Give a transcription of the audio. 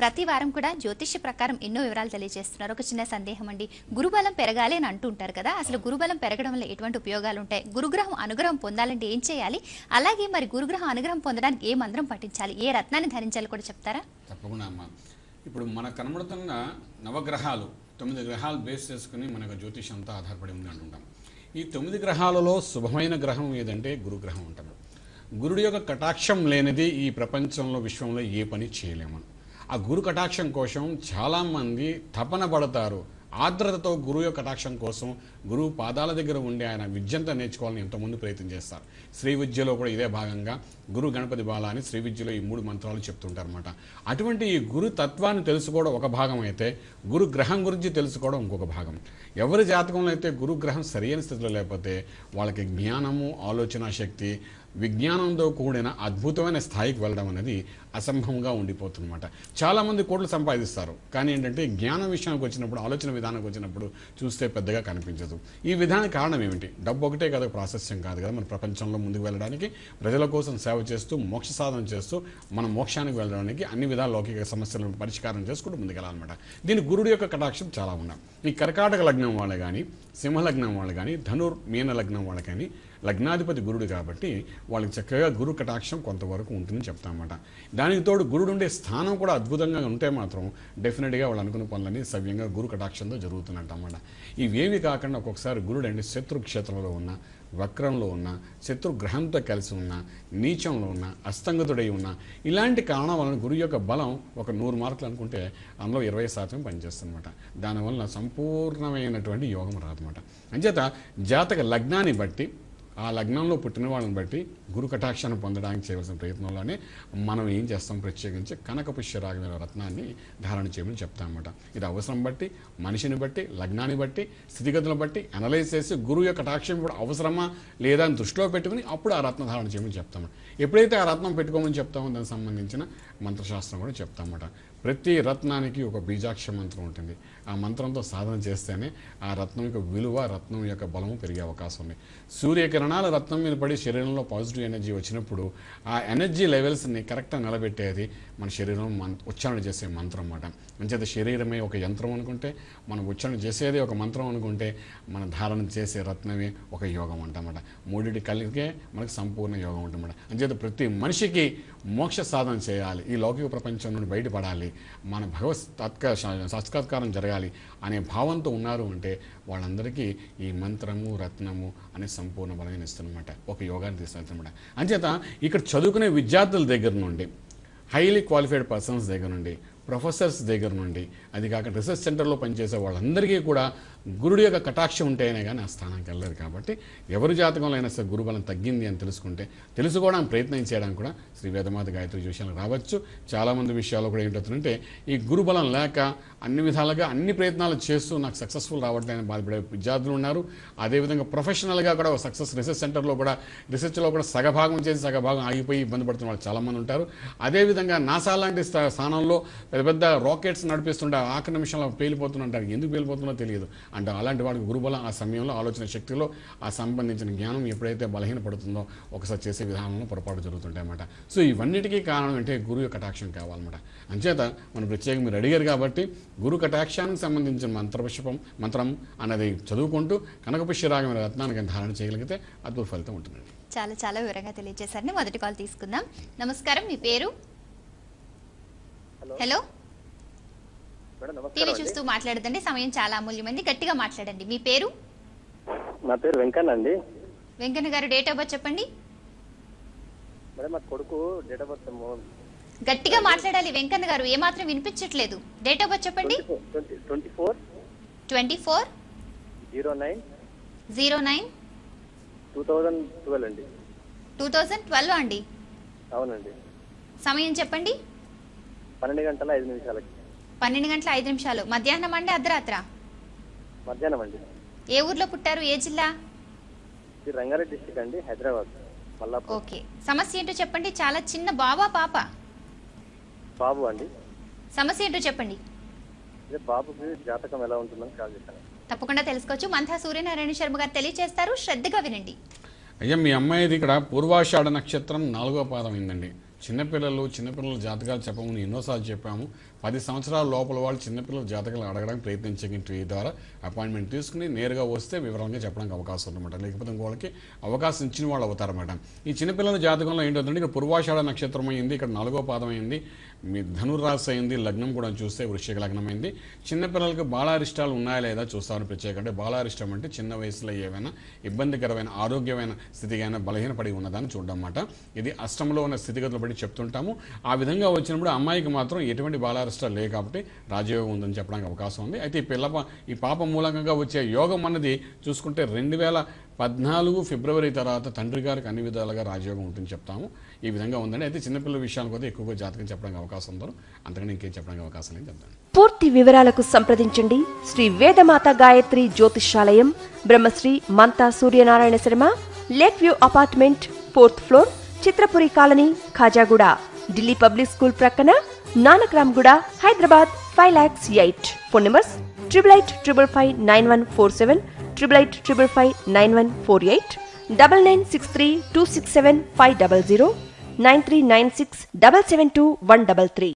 ప్రతి వారం కూడా జ్యోతిష్య ప్రకారం ఎన్నో వివరాలు తెలియజేస్తున్నారు. ఒక చిన్న సందేహం అండి, గురుబలం పెరగాలి అని అంటూ ఉంటారు కదా, అసలు గురుబలం పెరగడం వల్ల ఎటువంటి ఉపయోగాలు ఉంటాయి? గురుగ్రహం అనుగ్రహం పొందాలంటే ఏం చేయాలి? అలాగే మరి గురుగ్రహం అనుగ్రహం పొందడానికి ఏ మంత్రం పఠించాలి, ఏ రత్నాన్ని ధరించాలి కూడా చెప్తారా? తప్పకుండా అమ్మ. ఇప్పుడు మనకు కనబడుతున్న నవగ్రహాలు 9 గ్రహాలు బేస్ చేసుకుని మనకు జ్యోతిషం అంతా ఆధారపడి ఉంది అంటుంటాం. ఈ 9 గ్రహాలలో శుభమైన గ్రహం ఏదంటే గురుగ్రహం అంటారు. గురుడి యొక్క కటాక్షం లేనిది ఈ ప్రపంచంలో విశ్వంలో ఏ పని చేయలేము. ఆ గురు కటాక్షం కోసం చాలామంది తపన పడతారు. ఆర్ద్రతతో గురువు యొక్క కటాక్షం కోసం గురువు పాదాల దగ్గర ఉండి ఆయన విద్యంతా నేర్చుకోవాలని ఎంతోమంది ప్రయత్నం చేస్తారు. శ్రీ విద్యలో కూడా ఇదే భాగంగా గురు గణపతి బాల అని శ్రీ విద్యలో ఈ 3 మంత్రాలు చెప్తుంటారు అన్నమాట. అటువంటి ఈ గురు తత్వాన్ని తెలుసుకోవడం ఒక భాగం అయితే, గురు గ్రహం గురించి తెలుసుకోవడం ఇంకొక భాగం. ఎవరి జాతకంలో అయితే గురుగ్రహం సరైన స్థితిలో లేకపోతే వాళ్ళకి జ్ఞానము, ఆలోచన శక్తి, విజ్ఞానంతో కూడిన అద్భుతమైన స్థాయికి వెళ్ళడం అనేది అసంభవంగా ఉండిపోతుందన్నమాట. చాలామంది కోట్లు సంపాదిస్తారు, కానీ ఏంటంటే జ్ఞానం విషయానికి వచ్చినప్పుడు, ఆలోచన విధానానికి వచ్చినప్పుడు చూస్తే పెద్దగా కనిపించదు. ఈ విధానానికి కారణం ఏమిటి? డబ్బు ఒకటే కదా ప్రాశస్యం కాదు కదా. మన ప్రపంచంలో ముందుకు వెళ్ళడానికి, ప్రజల కోసం సేవ చేస్తూ, మోక్ష సాధన చేస్తూ, మన మోక్షానికి వెళ్ళడానికి అన్ని విధాల లౌకిక సమస్యలను పరిష్కారం చేసుకుంటూ ముందుకెళ్ళాలన్నమాట. దీని గురుడు యొక్క కటాక్షం చాలా ఉన్నాయి. ఈ కర్కాటక లగ్నం వాళ్ళు కానీ, సింహలగ్నం వాళ్ళు కానీ, మీన లగ్నం వాళ్ళు కానీ, లగ్నాధిపతి గురుడు కాబట్టి వాళ్ళకి చక్కగా గురు కటాక్షం కొంతవరకు ఉంటుందని చెప్తామన్నమాట. దానికి తోడు గురుడు ఉండే స్థానం కూడా అద్భుతంగా ఉంటే మాత్రం డెఫినెట్గా వాళ్ళు అనుకున్న పనులన్నీ సవ్యంగా గురు కటాక్షంతో జరుగుతున్నట్టన్నమాట. ఇవేవి కాకుండా ఒక్కొక్కసారి గురుడు అంటే శత్రు క్షేత్రంలో ఉన్న, వక్రంలో ఉన్న, శత్రు గ్రహంతో కలిసి ఉన్న, నీచంలో ఉన్న, అస్తంగతుడై ఉన్న, ఇలాంటి కారణం వలన గురువు యొక్క బలం ఒక 100 మార్కులు అనుకుంటే అందులో 20% పనిచేస్తుందన్నమాట. దానివల్ల సంపూర్ణమైనటువంటి యోగం రాదన్నమాట. అంచేత జాతక లగ్నాన్ని బట్టి, ఆ లగ్నంలో పుట్టిన వాళ్ళని బట్టి గురు కటాక్షాన్ని పొందడానికి చేయవలసిన ప్రయత్నంలోనే మనం ఏం చేస్తాం, ప్రత్యేకించి కనకపుష్యరాగమైన రత్నాన్ని ధారణ చేయమని చెప్తామన్నమాట. ఇది అవసరం బట్టి, మనిషిని బట్టి, లగ్నాన్ని బట్టి, స్థితిగతులను బట్టి అనలైజ్ చేసి గురువు యొక్క కటాక్షం కూడా అవసరమా లేదా అని దృష్టిలో పెట్టుకుని అప్పుడు ఆ రత్న ధారణ చేయమని చెప్తాము. ఎప్పుడైతే ఆ రత్నం పెట్టుకోమని చెప్తామో దానికి సంబంధించిన మంత్రశాస్త్రం కూడా చెప్తామన్నమాట. ప్రతి రత్నానికి ఒక బీజాక్ష మంత్రం ఉంటుంది. ఆ మంత్రంతో సాధన చేస్తేనే ఆ రత్నం యొక్క విలువ, రత్నం యొక్క బలము పెరిగే అవకాశం ఉంది. సూర్యకిరణాలు రత్నం మీద పడి శరీరంలో పాజిటివ్ ఎనర్జీ వచ్చినప్పుడు ఆ ఎనర్జీ లెవెల్స్ని కరెక్ట్గా నిలబెట్టేది మన శరీరం ఉచ్చారణ చేసే మంత్రం అన్నమాట. అంచేత శరీరమే ఒక యంత్రం అనుకుంటే, మనం ఉచ్చారణ చేసేది ఒక మంత్రం అనుకుంటే, మన ధారణ చేసే రత్నమే ఒక యోగం అంటమాట. మూడిటి కలిగే మనకు సంపూర్ణ యోగం ఉంటుందన్నమాట. అంచేత ప్రతి మనిషికి మోక్ష సాధన చేయాలి, ఈ లౌకిక ప్రపంచం నుండి బయటపడాలి, మన భగవత్ సాక్షాత్కారం జరగాలి అనే భావంతో ఉన్నారు అంటే వాళ్ళందరికీ ఈ మంత్రము, రత్నము అనే సంపూర్ణ బలాన్ని ఇస్తుందన్నమాట. ఒక యోగాన్ని తీసుకెళ్తామన్నమాట. అంచేత ఇక్కడ చదువుకునే విద్యార్థుల దగ్గర నుండి, హైలీ క్వాలిఫైడ్ పర్సన్స్ దగ్గర నుండి, ప్రొఫెసర్స్ దగ్గర నుండి, అది కాక రీసెర్చ్ సెంటర్లో పనిచేసే వాళ్ళందరికీ కూడా గురుడు యొక్క కటాక్షం ఉంటేనే కానీ ఆ స్థానానికి వెళ్ళరు. కాబట్టి ఎవరి జాతకంలో అయినా సరే గురుబలం తగ్గింది అని తెలుసుకోవడానికి ప్రయత్నం చేయడానికి కూడా శ్రీ వేదమాత గాయత్రి విషయాలకు రావచ్చు. చాలామంది విషయాల్లో కూడా ఏంటవుతుందంటే ఈ గురుబలం లేక అన్ని విధాలుగా అన్ని ప్రయత్నాలు చేస్తూ నాకు సక్సెస్ఫుల్ రావట్లేదని బాధపడే విద్యార్థులు ఉన్నారు. అదేవిధంగా ప్రొఫెషనల్గా కూడా సక్సెస్ రీసెర్చ్ సెంటర్లో కూడా రీసెర్చ్లో కూడా సగభాగం చేసి సగభాగం ఆగిపోయి ఇబ్బంది పడుతున్న వాళ్ళు చాలామంది ఉంటారు. అదేవిధంగా నాసా లాంటి స్థానంలో పెద్ద పెద్ద రాకెట్స్ నడిపిస్తుంటే ఆఖరి నిమిషంలో పేలిపోతుంటారు. ఎందుకు పేలిపోతుందో తెలియదు అంటే అలాంటి వాడికి గురుబలం ఆ సమయంలో, ఆలోచన శక్తిలో, ఆ సంబంధించిన జ్ఞానం ఎప్పుడైతే బలహీనపడుతుందో ఒకసారి చేసే విధానంలో పొరపాటు జరుగుతుంటాయి అన్నమాట. సో ఇవన్నిటికీ కారణం అంటే గురువు యొక్క కటాక్షం కావాలన్నమాట. అంచేత మనం ప్రత్యేకంగా మీరు అడిగారు కాబట్టి గురు కటాక్షానికి సంబంధించిన మంత్రం అన్నది చదువుకుంటూ కనకపుష్యరాగమైన రత్నానికి ధారణ చేయగలిగితే అద్భుత ఫలితం ఉంటుందండి. చాలా చాలా వివరంగా తెలియజేశారని. మొదటి కాల్ తీసుకుందాం. నమస్కారం, మీ పేరు? హలో, టీవీ చూస్తూ మాట్లాడదండి, సమయం చాలా అమూల్యమైంది, గట్టిగా మాట్లాడండి. మీ పేరు? నా పేరు వెంకన్న అండి. వెంకన్న గారు, డేట్ ఆఫ్ బర్త్ చెప్పండి. మా కొడుకు డేట్ ఆఫ్ బర్త్ గట్టిగా మాట్లాడాలి వెంకన్న గారు, ఏమాత్రం వినిపించట్లేదు. డేట్ ఆఫ్ బర్త్ చెప్పండి. 24/09/2012 అండి. 2012 అండి? అవునండి. సమయం చెప్పండి. 12:05 12:05. మధ్యాహ్నం అండి, అర్ధరాత్ర? మధ్యాహ్నం అండి. ఏ ఊర్లో పుట్టారు, ఏ జిల్లా? రంగారెడ్డి డిస్ట్రిక్ట్ అండి, హైదరాబాద్. ఓకే, సమస్య ఏంటో చెప్పండి. చాలా చిన్న బాబా, పాప? బాబు అండి. సమస్య ఏంటో చెప్పండి. బాబుకి జాతకం ఎలా ఉంటుందని కాల్ చేశాను. తప్పకుండా తెలుసుకోవచ్చు. మంథా సూర్యనారాయణ శర్మ గారు తెలియజేస్తారు, శ్రద్ధగా వినండి. అయ్యా, మీ అమ్మాయిది ఇక్కడ పూర్వాషాఢ నక్షత్రం 4వ పాదం అయిందండి. చిన్నపిల్లల జాతకాలు చెప్పమని ఎన్నోసార్లు చెప్పాము. 10 సంవత్సరాల లోపల వాళ్ళు చిన్నపిల్లల జాతకాలు అడగడానికి ప్రయత్నించే టీవీ ద్వారా అపాయింట్మెంట్ తీసుకుని నేరుగా వస్తే వివరంగా చెప్పడానికి అవకాశం ఉందన్నమాట. లేకపోతే వాళ్ళకి అవకాశం ఇచ్చిన వాళ్ళు అవుతారన్నమాట. ఈ చిన్నపిల్లల జాతకంలో ఏంటంటే ఇక్కడ పూర్వాషాఢ నక్షత్రం అయింది, ఇక్కడ 4వ పాదం అయింది, మీ ధనుర్రాశి అయింది, లగ్నం కూడా చూస్తే వృశ్చిక లగ్నం అయింది. చిన్నపిల్లలకు బాలారిష్టాలు ఉన్నాయా లేదా చూస్తామని ప్రత్యేకంగా. అంటే బాలారిష్టం అంటే చిన్న వయసులో ఏమైనా ఇబ్బందికరమైన ఆరోగ్యమైన స్థితికైనా బలహీనపడి ఉన్నదాన్ని చూడడం అన్నమాట. ఇది అష్టంలో ఉన్న స్థితిగతులు బట్టి చెప్తుంటాము. ఆ విధంగా వచ్చినప్పుడు అమ్మాయికి మాత్రం ఎటువంటి బాలారిష్టాలు లేవు కాబట్టి రాజయోగం ఉందని చెప్పడానికి అవకాశం ఉంది. అయితే ఈ పాప మూలంగా వచ్చే యోగం అన్నది చూసుకుంటే 2014 ఫిబ్రవరి తర్వాత తండ్రి గారికి అన్ని విధాలుగా రాజయోగం ఉంటుందని చెప్తాము. ఈ విధంగా ఉందండి. అయితే చిన్నపిల్లల విషయానికి కూడా ఎక్కువగా జాతకం చెప్పడానికి అవకాశం ఉందో, అంతకన్నా ఇంకేం చెప్పడానికి అవకాశం లేదు చెప్తాను. పూర్తి వివరాలకు సంప్రదించండి Shri Vedamata Gayatri Jyotishalayam, Brahmashri Manta Suryanarayana Sharma, lake view apartment, 4th floor, Chitrapuri colony, Khajaguda, Delhi public school ప్రక్కన, నానక్రామ్గూడ, హైదరాబాద్ 5,08,000. Phone numbers 8855559147, 8855559148, 9963267500, 9396772133.